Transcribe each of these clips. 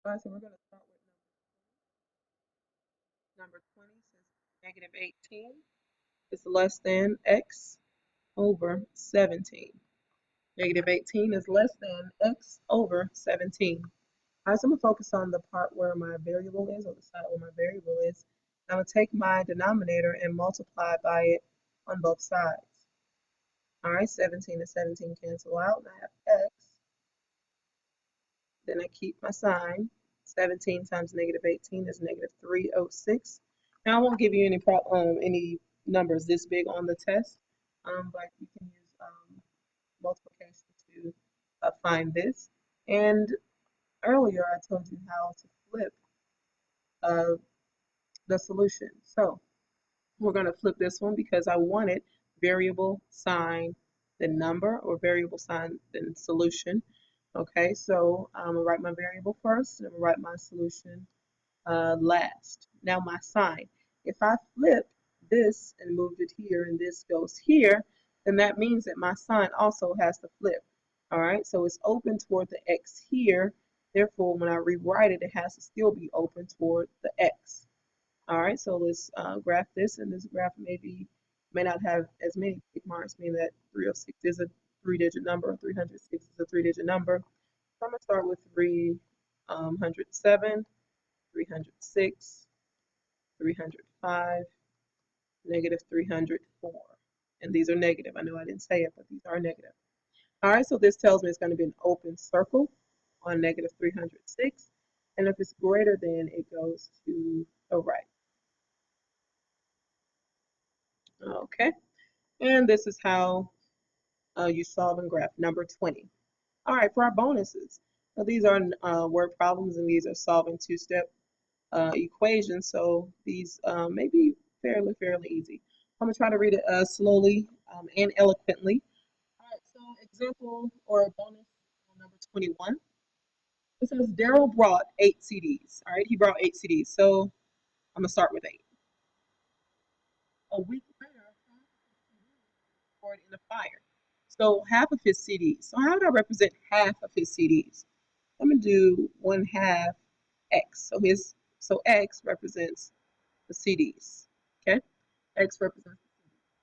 All right, so we're going to start with number 20 says negative 18 is less than x over 17. Negative 18 is less than x over 17. All right, so I'm going to focus on the part where my variable is, or the side where my variable is. I'm going to take my denominator and multiply by it on both sides. All right, 17 and 17 cancel out, and I have x. Then I keep my sign. 17 times negative 18 is negative 306. Now I won't give you any numbers this big on the test, but you can use multiplication to find this. And earlier I told you how to flip uh, the solution. So we're going to flip this one because I wanted variable sign the number, or variable sign the solution. Okay, so I'm going to write my variable first, and I'm going to write my solution last. Now my sign. If I flip this and moved it here and this goes here, then that means that my sign also has to flip. All right, so it's open toward the X here. Therefore, when I rewrite it, it has to still be open toward the X. All right, so let's graph this, and this graph may not have as many tick marks, meaning that 306 is a three-digit number, 306 is a three-digit number. So I'm going to start with 307, 306, 305, negative 304. And these are negative. I know I didn't say it, but these are negative. All right, so this tells me it's going to be an open circle on negative 306. And if it's greater than, it goes to the right. Okay, and this is how you solve and graph number 20. All right, for our bonuses. Now, these are word problems, and these are solving two-step equations, so these may be fairly easy. I'm going to try to read it slowly and eloquently. All right, so example or bonus on number 21. It says Daryl brought 8 CDs. All right, he brought 8 CDs, so I'm going to start with 8. A week later, half of his CDs were destroyed in a fire. So half of his CDs. So how would I represent half of his CDs? I'm going to do 1/2 X. So X represents the CDs. Okay, X represents the CDs.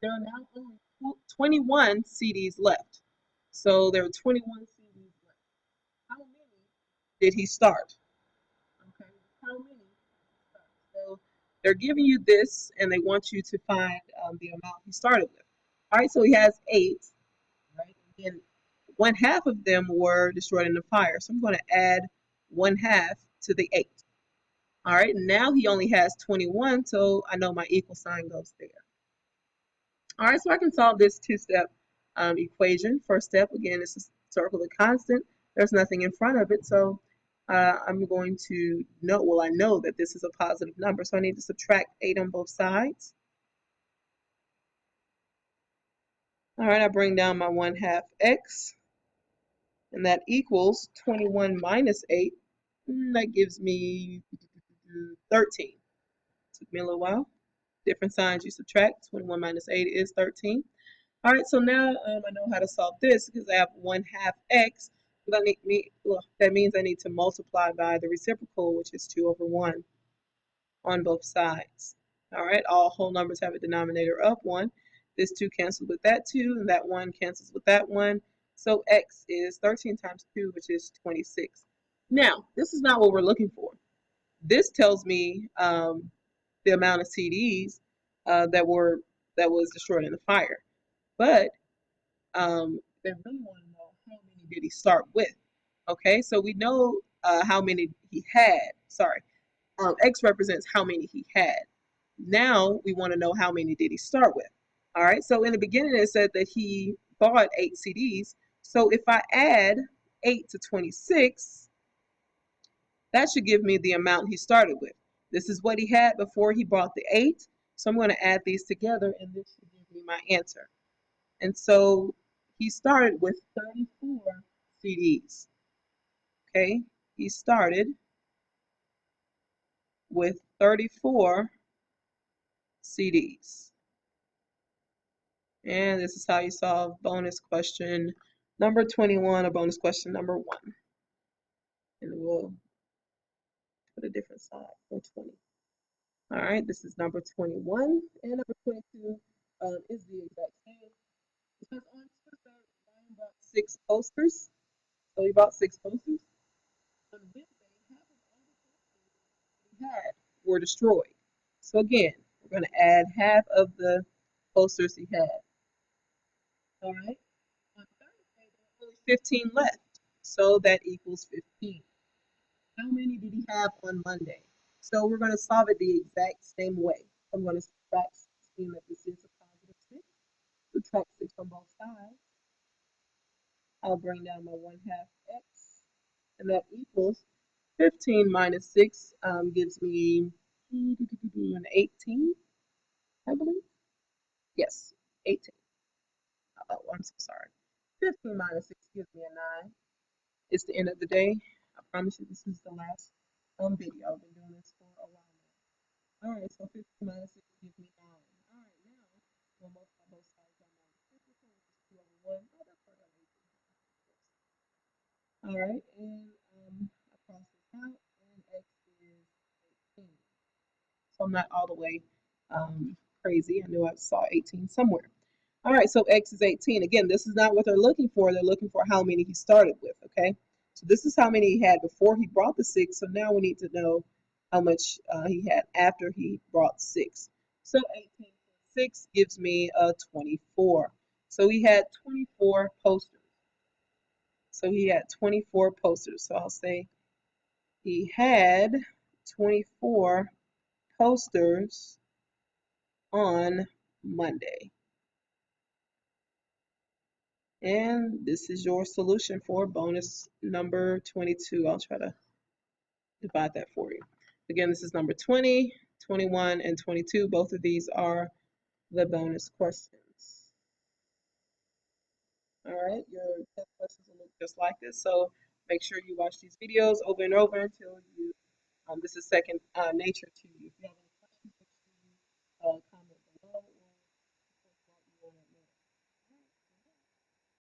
There are now only 21 CDs left. So there are 21 CDs left. How many did he start? Okay, how many did he start? So they're giving you this, and they want you to find the amount he started with. All right, so he has 8, right? And then 1/2 of them were destroyed in the fire. So I'm going to add 1/2 to the 8. All right, now he only has 21, so I know my equal sign goes there. All right, so I can solve this two-step equation. First step, again, is to circle the constant. There's nothing in front of it, so I'm going to know, well, I know that this is a positive number, so I need to subtract 8 on both sides. All right, I bring down my 1/2 X, and that equals 21 minus 8. That gives me 13. Took me a little while. Different signs you subtract. 21 minus 8 is 13. All right, so now I know how to solve this because I have 1/2 X. But that means I need to multiply by the reciprocal, which is 2/1 on both sides. All right, all whole numbers have a denominator of 1. This 2 cancels with that 2, and that 1 cancels with that 1. So X is 13 times 2, which is 26. Now, this is not what we're looking for. This tells me the amount of CDs that was destroyed in the fire. But they really want to know how many did he start with. Okay, so we know how many he had. Sorry, X represents how many he had. Now we want to know how many did he start with. All right, so in the beginning it said that he bought 8 CDs. So if I add 8 to 26, that should give me the amount he started with. This is what he had before he bought the 8. So I'm going to add these together, and this should give me my answer. And so he started with 34 CDs. Okay, he started with 34 CDs. And this is how you solve bonus question number 21 or bonus question number 1. and we'll put a different side for 20. All right, this is number 21, and number 22 is the exact same. Because on Tuesday, Ryan bought 6 posters. So he bought 6 posters. On Wednesday, half of all the posters he had were destroyed. So again, we're going to add half of the posters he had. All right. On Thursday, there were only 15 left. So that equals 15. How many did he have on Monday? So we're going to solve it the exact same way. I'm going to subtract 16 that this is a positive 6. Subtract 6 on both sides. I'll bring down my 1/2 x, and that equals 15 minus 6 gives me an 18, I believe. Yes, 18. Oh, I'm so sorry. 15 minus 6 gives me a 9. It's the end of the day. I promise you this is the last video. I've been doing this for a while now. All right, so 15 minus 6 gives me 9. All right, now we'll multiply both sides by 9. 54, which is 2 over 1. Oh, that's part of 18. All right, and I cross this out, and x is 18. So I'm not all the way crazy. I knew I saw 18 somewhere. All right, so x is 18. Again, this is not what they're looking for. They're looking for how many he started with, okay? So this is how many he had before he brought the 6. So now we need to know how much he had after he brought 6. So 18 plus 6 gives me a 24. So he had 24 posters. So he had 24 posters. So I'll say he had 24 posters on Monday. And this is your solution for bonus number 22. I'll try to divide that for you. Again, this is number 20, 21, and 22. Both of these are the bonus questions. All right, your test questions will look just like this. So make sure you watch these videos over and over until you, this is second nature to